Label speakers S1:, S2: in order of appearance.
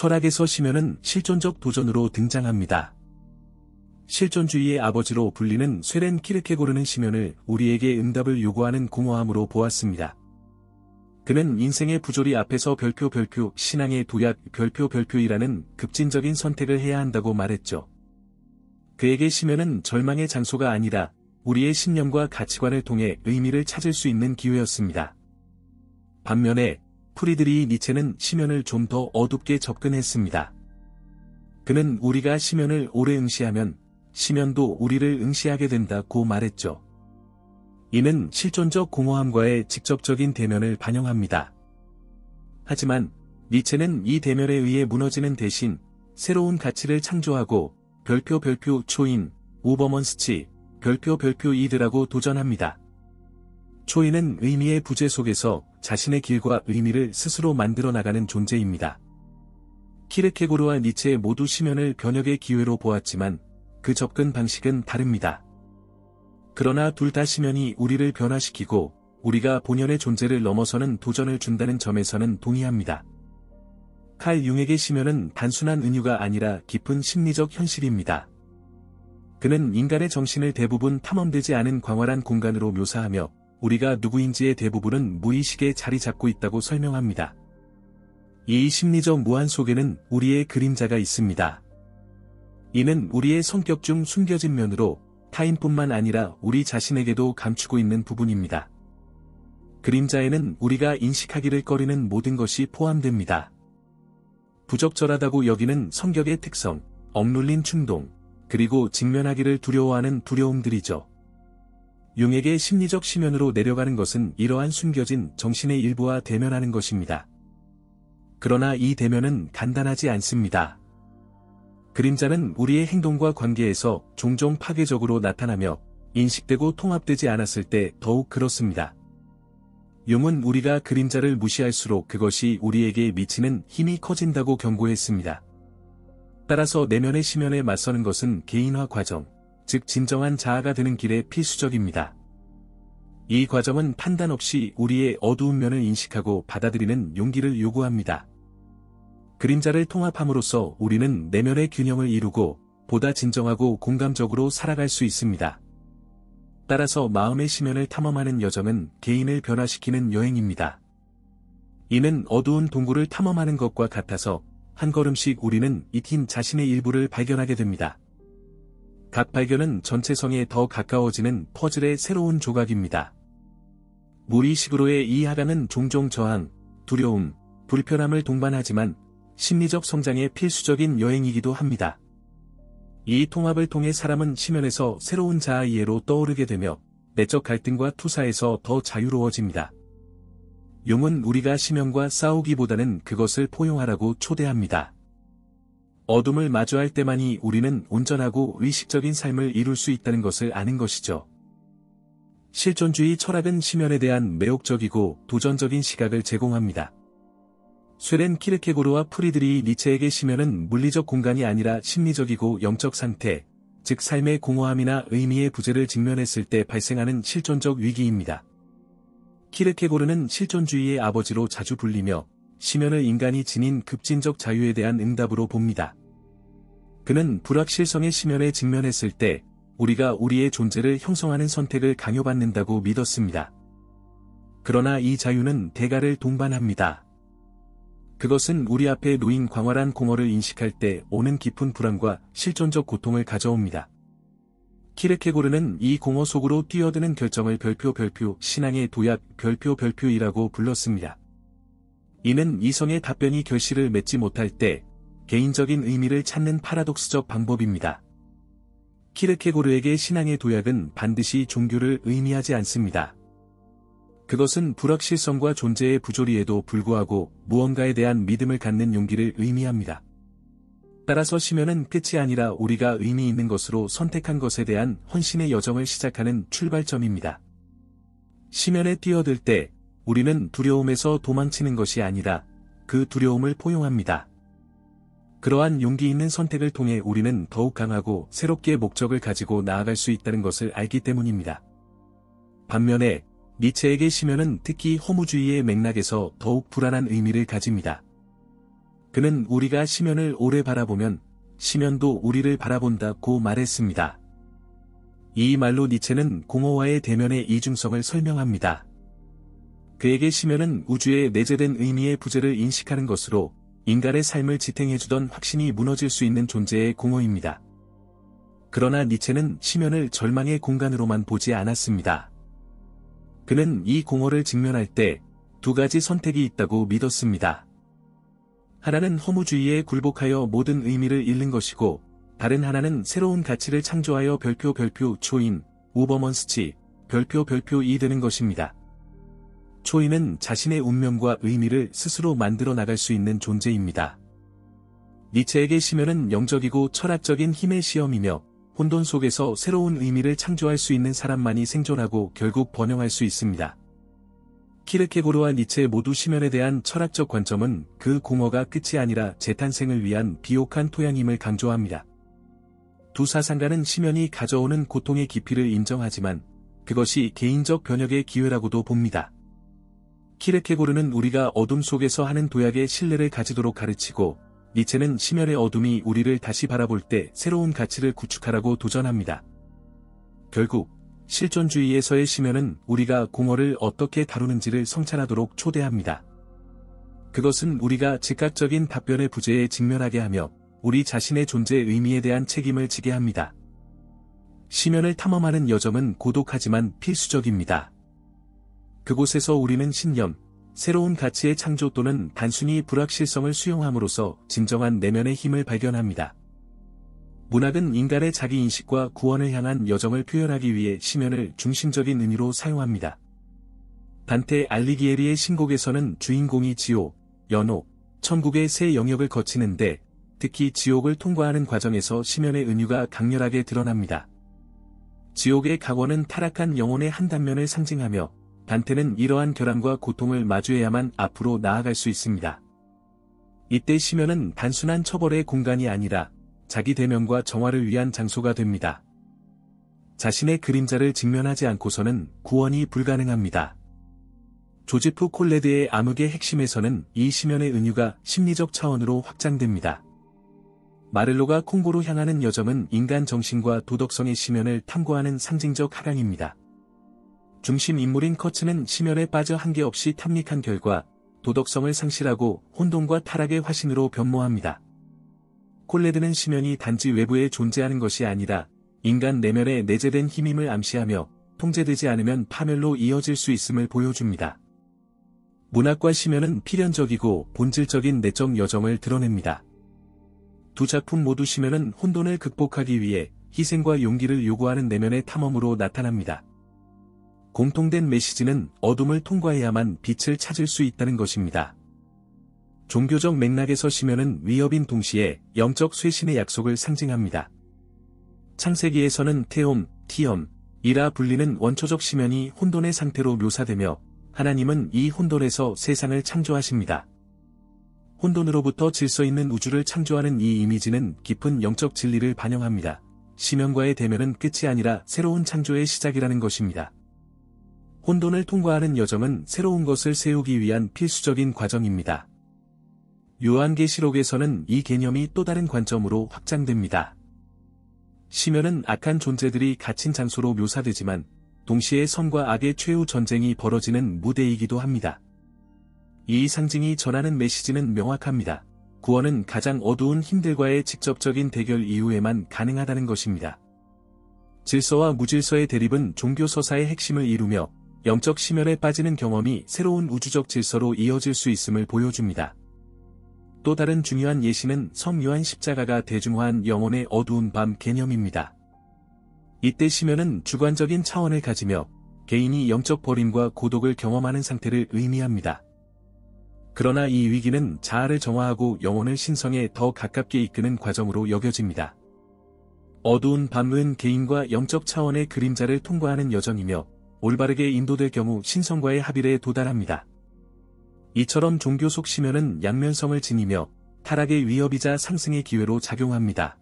S1: 철학에서 심연은 실존적 도전으로 등장합니다. 실존주의의 아버지로 불리는 쇠렌 키르케고르는 심연을 우리에게 응답을 요구하는 공허함으로 보았습니다. 그는 인생의 부조리 앞에서 별표 신앙의 도약 별표이라는 급진적인 선택을 해야 한다고 말했죠. 그에게 심연은 절망의 장소가 아니라 우리의 신념과 가치관을 통해 의미를 찾을 수 있는 기회였습니다. 반면에 프리드리히 니체는 심연을 좀 더 어둡게 접근했습니다. 그는 우리가 심연을 오래 응시하면 심연도 우리를 응시하게 된다고 말했죠. 이는 실존적 공허함과의 직접적인 대면을 반영합니다. 하지만 니체는 이 대면에 의해 무너지는 대신 새로운 가치를 창조하고 별표 초인, 우버먼스치, 별표 이드라고 도전합니다. 초인은 의미의 부재 속에서 자신의 길과 의미를 스스로 만들어 나가는 존재입니다. 키르케고르와 니체 모두 심연을 변혁의 기회로 보았지만 그 접근 방식은 다릅니다. 그러나 둘 다 심연이 우리를 변화시키고 우리가 본연의 존재를 넘어서는 도전을 준다는 점에서는 동의합니다. 칼 융에게 심연은 단순한 은유가 아니라 깊은 심리적 현실입니다. 그는 인간의 정신을 대부분 탐험되지 않은 광활한 공간으로 묘사하며 우리가 누구인지의 대부분은 무의식에 자리 잡고 있다고 설명합니다. 이 심리적 무한 속에는 우리의 그림자가 있습니다. 이는 우리의 성격 중 숨겨진 면으로 타인뿐만 아니라 우리 자신에게도 감추고 있는 부분입니다. 그림자에는 우리가 인식하기를 꺼리는 모든 것이 포함됩니다. 부적절하다고 여기는 성격의 특성, 억눌린 충동, 그리고 직면하기를 두려워하는 두려움들이죠. 융에게 심리적 심연으로 내려가는 것은 이러한 숨겨진 정신의 일부와 대면하는 것입니다. 그러나 이 대면은 간단하지 않습니다. 그림자는 우리의 행동과 관계에서 종종 파괴적으로 나타나며 인식되고 통합되지 않았을 때 더욱 그렇습니다. 융은 우리가 그림자를 무시할수록 그것이 우리에게 미치는 힘이 커진다고 경고했습니다. 따라서 내면의 심연에 맞서는 것은 개인화 과정, 즉 진정한 자아가 되는 길에 필수적입니다. 이 과정은 판단 없이 우리의 어두운 면을 인식하고 받아들이는 용기를 요구합니다. 그림자를 통합함으로써 우리는 내면의 균형을 이루고 보다 진정하고 공감적으로 살아갈 수 있습니다. 따라서 마음의 심연을 탐험하는 여정은 개인을 변화시키는 여행입니다. 이는 어두운 동굴을 탐험하는 것과 같아서 한 걸음씩 우리는 익힌 자신의 일부를 발견하게 됩니다. 각 발견은 전체성에 더 가까워지는 퍼즐의 새로운 조각입니다. 무의식으로의 이 하강은 종종 저항, 두려움, 불편함을 동반하지만 심리적 성장의 필수적인 여행이기도 합니다. 이 통합을 통해 사람은 심연에서 새로운 자아 이해로 떠오르게 되며 내적 갈등과 투사에서 더 자유로워집니다. 융은 우리가 심연과 싸우기보다는 그것을 포용하라고 초대합니다. 어둠을 마주할 때만이 우리는 온전하고 의식적인 삶을 이룰 수 있다는 것을 아는 것이죠. 실존주의 철학은 심연에 대한 매혹적이고 도전적인 시각을 제공합니다. 쇠렌 키르케고르와 프리드리히 니체에게 심연은 물리적 공간이 아니라 심리적이고 영적 상태, 즉 삶의 공허함이나 의미의 부재를 직면했을 때 발생하는 실존적 위기입니다. 키르케고르는 실존주의의 아버지로 자주 불리며 심연을 인간이 지닌 급진적 자유에 대한 응답으로 봅니다. 그는 불확실성의 심연에 직면했을 때 우리가 우리의 존재를 형성하는 선택을 강요받는다고 믿었습니다. 그러나 이 자유는 대가를 동반합니다. 그것은 우리 앞에 놓인 광활한 공허를 인식할 때 오는 깊은 불안과 실존적 고통을 가져옵니다. 키르케고르는 이 공허 속으로 뛰어드는 결정을 별표 신앙의 도약 별표이라고 불렀습니다. 이는 이성의 답변이 결실을 맺지 못할 때 개인적인 의미를 찾는 파라독스적 방법입니다. 키르케고르에게 신앙의 도약은 반드시 종교를 의미하지 않습니다. 그것은 불확실성과 존재의 부조리에도 불구하고 무언가에 대한 믿음을 갖는 용기를 의미합니다. 따라서 심연은 끝이 아니라 우리가 의미 있는 것으로 선택한 것에 대한 헌신의 여정을 시작하는 출발점입니다. 심연에 뛰어들 때 우리는 두려움에서 도망치는 것이 아니라 그 두려움을 포용합니다. 그러한 용기 있는 선택을 통해 우리는 더욱 강하고 새롭게 목적을 가지고 나아갈 수 있다는 것을 알기 때문입니다. 반면에 니체에게 심연은 특히 허무주의의 맥락에서 더욱 불안한 의미를 가집니다. 그는 우리가 심연을 오래 바라보면 심연도 우리를 바라본다고 말했습니다. 이 말로 니체는 공허와의 대면의 이중성을 설명합니다. 그에게 심연은 우주의 내재된 의미의 부재를 인식하는 것으로 인간의 삶을 지탱해주던 확신이 무너질 수 있는 존재의 공허입니다. 그러나 니체는 심연을 절망의 공간으로만 보지 않았습니다. 그는 이 공허를 직면할 때 두 가지 선택이 있다고 믿었습니다. 하나는 허무주의에 굴복하여 모든 의미를 잃는 것이고, 다른 하나는 새로운 가치를 창조하여 별표 초인, 우버먼스치, 별표 이 되는 것입니다. 초인은 자신의 운명과 의미를 스스로 만들어 나갈 수 있는 존재입니다. 니체에게 심연은 영적이고 철학적인 힘의 시험이며, 혼돈 속에서 새로운 의미를 창조할 수 있는 사람만이 생존하고 결국 번영할 수 있습니다. 키르케고르와 니체 모두 심연에 대한 철학적 관점은 그 공허가 끝이 아니라 재탄생을 위한 비옥한 토양임을 강조합니다. 두 사상가는 심연이 가져오는 고통의 깊이를 인정하지만 그것이 개인적 변혁의 기회라고도 봅니다. 키르케고르는 우리가 어둠 속에서 하는 도약에 신뢰를 가지도록 가르치고, 니체는 심연의 어둠이 우리를 다시 바라볼 때 새로운 가치를 구축하라고 도전합니다. 결국 실존주의에서의 심연은 우리가 공허를 어떻게 다루는지를 성찰하도록 초대합니다. 그것은 우리가 즉각적인 답변의 부재에 직면하게 하며 우리 자신의 존재의 의미에 대한 책임을 지게 합니다. 심연을 탐험하는 여정은 고독하지만 필수적입니다. 그곳에서 우리는 신념, 새로운 가치의 창조 또는 단순히 불확실성을 수용함으로써 진정한 내면의 힘을 발견합니다. 문학은 인간의 자기인식과 구원을 향한 여정을 표현하기 위해 심연을 중심적인 의미로 사용합니다. 단테 알리기에리의 신곡에서는 주인공이 지옥, 연옥, 천국의 세 영역을 거치는데 특히 지옥을 통과하는 과정에서 심연의 은유가 강렬하게 드러납니다. 지옥의 각원은 타락한 영혼의 한 단면을 상징하며 단테는 이러한 결함과 고통을 마주해야만 앞으로 나아갈 수 있습니다. 이때 심연은 단순한 처벌의 공간이 아니라 자기 대면과 정화를 위한 장소가 됩니다. 자신의 그림자를 직면하지 않고서는 구원이 불가능합니다. 조지프 콜레드의 암흑의 핵심에서는 이 심연의 은유가 심리적 차원으로 확장됩니다. 마를로가 콩고로 향하는 여정은 인간 정신과 도덕성의 심연을 탐구하는 상징적 하강입니다. 중심 인물인 커츠는 심연에 빠져 한계없이 탐닉한 결과 도덕성을 상실하고 혼돈과 타락의 화신으로 변모합니다. 콜레드는 심연이 단지 외부에 존재하는 것이 아니라 인간 내면에 내재된 힘임을 암시하며 통제되지 않으면 파멸로 이어질 수 있음을 보여줍니다. 문학과 심연은 필연적이고 본질적인 내적 여정을 드러냅니다. 두 작품 모두 심연은 혼돈을 극복하기 위해 희생과 용기를 요구하는 내면의 탐험으로 나타납니다. 공통된 메시지는 어둠을 통과해야만 빛을 찾을 수 있다는 것입니다. 종교적 맥락에서 심연은 위협인 동시에 영적 쇄신의 약속을 상징합니다. 창세기에서는 테옴, 티엄, 이라 불리는 원초적 심연이 혼돈의 상태로 묘사되며 하나님은 이 혼돈에서 세상을 창조하십니다. 혼돈으로부터 질서 있는 우주를 창조하는 이 이미지는 깊은 영적 진리를 반영합니다. 심연과의 대면은 끝이 아니라 새로운 창조의 시작이라는 것입니다. 혼돈을 통과하는 여정은 새로운 것을 세우기 위한 필수적인 과정입니다. 요한계시록에서는 이 개념이 또 다른 관점으로 확장됩니다. 심연은 악한 존재들이 갇힌 장소로 묘사되지만 동시에 선과 악의 최후 전쟁이 벌어지는 무대이기도 합니다. 이 상징이 전하는 메시지는 명확합니다. 구원은 가장 어두운 힘들과의 직접적인 대결 이후에만 가능하다는 것입니다. 질서와 무질서의 대립은 종교 서사의 핵심을 이루며 영적 심연에 빠지는 경험이 새로운 우주적 질서로 이어질 수 있음을 보여줍니다. 또 다른 중요한 예시는 성 요한 십자가가 대중화한 영혼의 어두운 밤 개념입니다. 이때 심연은 주관적인 차원을 가지며 개인이 영적 버림과 고독을 경험하는 상태를 의미합니다. 그러나 이 위기는 자아를 정화하고 영혼을 신성에 더 가깝게 이끄는 과정으로 여겨집니다. 어두운 밤은 개인과 영적 차원의 그림자를 통과하는 여정이며 올바르게 인도될 경우 신성과의 합일에 도달합니다. 이처럼 종교 속 심연은 양면성을 지니며 타락의 위협이자 상승의 기회로 작용합니다.